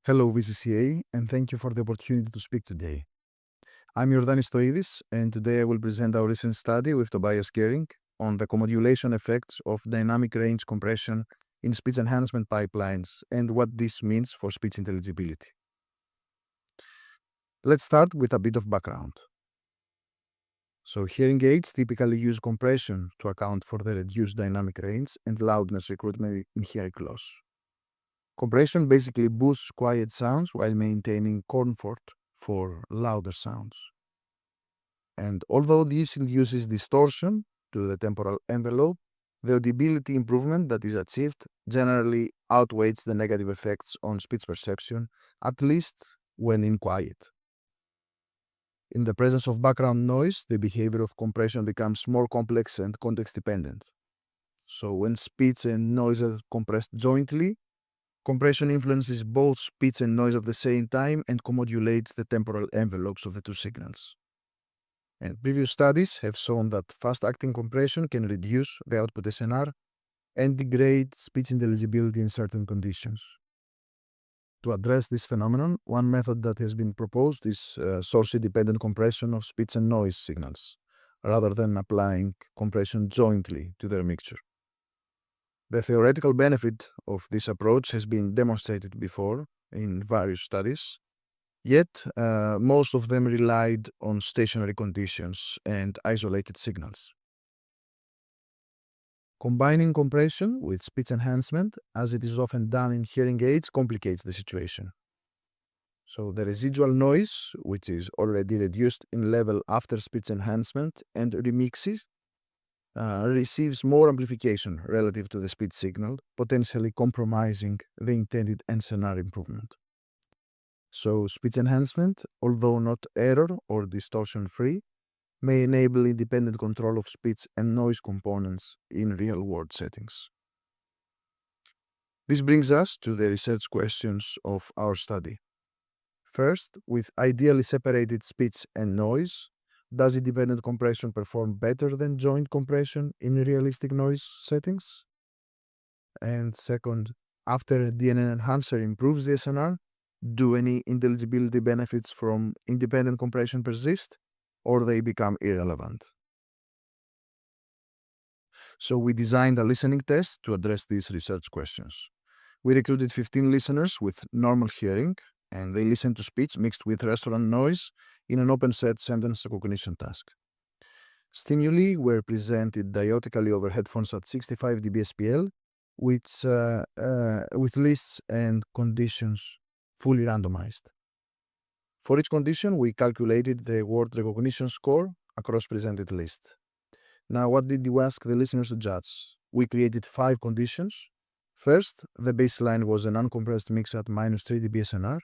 Hello, VCCA, and thank you for the opportunity to speak today. I'm Jordanis Stoidis, and today I will present our recent study with Tobias Gering on the comodulation effects of dynamic range compression in speech enhancement pipelines and what this means for speech intelligibility. Let's start with a bit of background. So, hearing aids typically use compression to account for the reduced dynamic range and loudness recruitment in hearing loss. Compression basically boosts quiet sounds while maintaining comfort for louder sounds. And although this induces distortion to the temporal envelope, the audibility improvement that is achieved generally outweighs the negative effects on speech perception, at least when in quiet. In the presence of background noise, the behavior of compression becomes more complex and context dependent. So when speech and noise are compressed jointly, compression influences both speech and noise at the same time and comodulates the temporal envelopes of the two signals. And previous studies have shown that fast-acting compression can reduce the output SNR and degrade speech intelligibility in certain conditions. To address this phenomenon, one method that has been proposed is source-independent compression of speech and noise signals, rather than applying compression jointly to their mixture. The theoretical benefit of this approach has been demonstrated before in various studies, yet most of them relied on stationary conditions and isolated signals. Combining compression with speech enhancement, as it is often done in hearing aids, complicates the situation. So the residual noise, which is already reduced in level after speech enhancement and remixes, receives more amplification relative to the speech signal, potentially compromising the intended NSNR improvement. So speech enhancement, although not error or distortion-free, may enable independent control of speech and noise components in real-world settings. This brings us to the research questions of our study. First, with ideally separated speech and noise, does independent compression perform better than joint compression in realistic noise settings? And second, after a DNN enhancer improves the SNR, do any intelligibility benefits from independent compression persist, or they become irrelevant? So we designed a listening test to address these research questions. We recruited 15 listeners with normal hearing, and they listened to speech mixed with restaurant noise in an open set sentence recognition task. Stimuli were presented diotically over headphones at 65 dB SPL, with lists and conditions fully randomized. For each condition, we calculated the word recognition score across presented lists. Now, what did you ask the listeners to judge? We created 5 conditions. First, the baseline was an uncompressed mix at -3 dB SNR.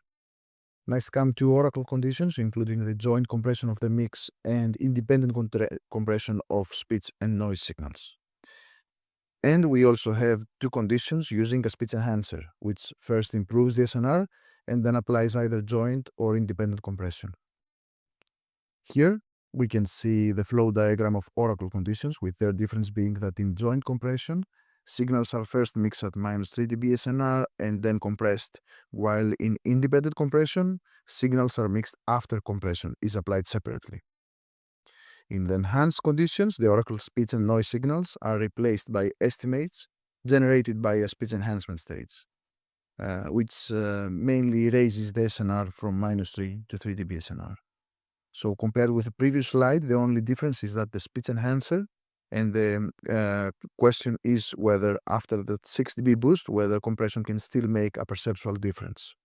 Next come 2 oracle conditions, including the joint compression of the mix and independent compression of speech and noise signals. And we also have 2 conditions using a speech enhancer, which first improves the SNR and then applies either joint or independent compression. Here, we can see the flow diagram of oracle conditions, with their difference being that in joint compression, signals are first mixed at -3 dB SNR and then compressed, while in independent compression, signals are mixed after compression is applied separately. In the enhanced conditions, the oracle speech and noise signals are replaced by estimates generated by a speech enhancement stage, which mainly raises the SNR from -3 to 3 dB SNR. So compared with the previous slide, the only difference is that the speech enhancer, and the question is whether after the 6 dB boost, whether compression can still make a perceptual difference.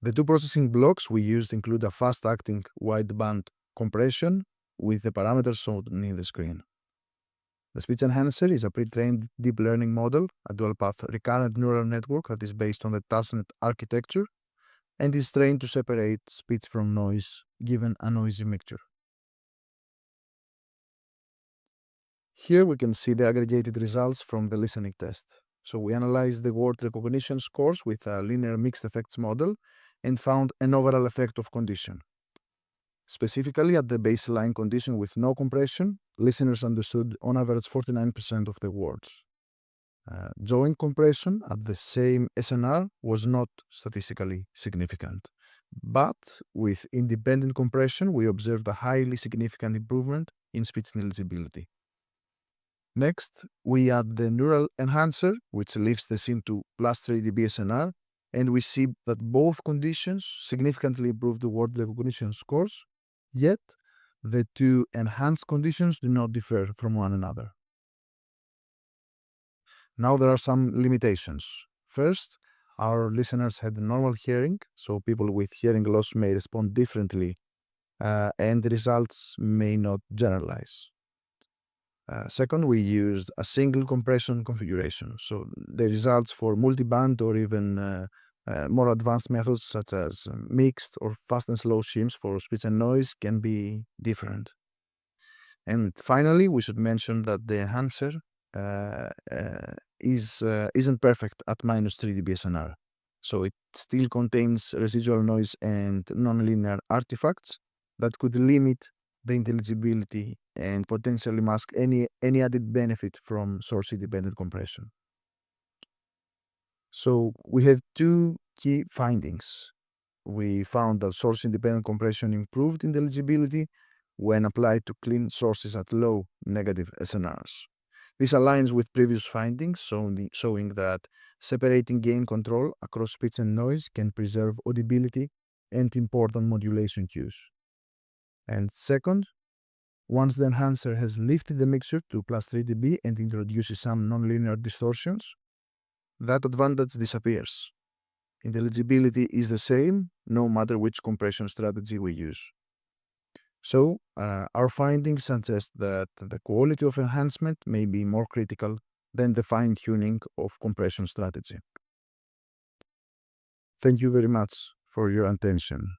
The 2 processing blocks we used include a fast-acting wideband compression with the parameters shown in the screen. The speech enhancer is a pre-trained deep learning model, a dual-path recurrent neural network that is based on the TASNet architecture and is trained to separate speech from noise given a noisy mixture. Here we can see the aggregated results from the listening test. So we analyzed the word recognition scores with a linear mixed effects model and found an overall effect of condition. Specifically, at the baseline condition with no compression, listeners understood on average 49% of the words. Joint compression at the same SNR was not statistically significant. But with independent compression, we observed a highly significant improvement in speech intelligibility. Next, we add the neural enhancer, which lifts the scene to plus 3 dB SNR, and we see that both conditions significantly improve the word recognition scores, yet the two enhanced conditions do not differ from one another. Now there are some limitations. First, our listeners had normal hearing, so people with hearing loss may respond differently, and the results may not generalize. Second, we used a single compression configuration, so the results for multiband or even more advanced methods such as mixed or fast and slow shims for speech and noise can be different. And finally, we should mention that the enhancer isn't perfect at minus 3 dB SNR. So it still contains residual noise and nonlinear artifacts that could limit the intelligibility and potentially mask any added benefit from source-independent compression. So we have two key findings. We found that source-independent compression improved intelligibility when applied to clean sources at low negative SNRs. This aligns with previous findings, showing that separating gain control across speech and noise can preserve audibility and important modulation cues. And second, once the enhancer has lifted the mixture to plus 3 dB and introduces some nonlinear distortions, that advantage disappears. Intelligibility is the same no matter which compression strategy we use. So, our findings suggest that the quality of enhancement may be more critical than the fine-tuning of compression strategy. Thank you very much for your attention.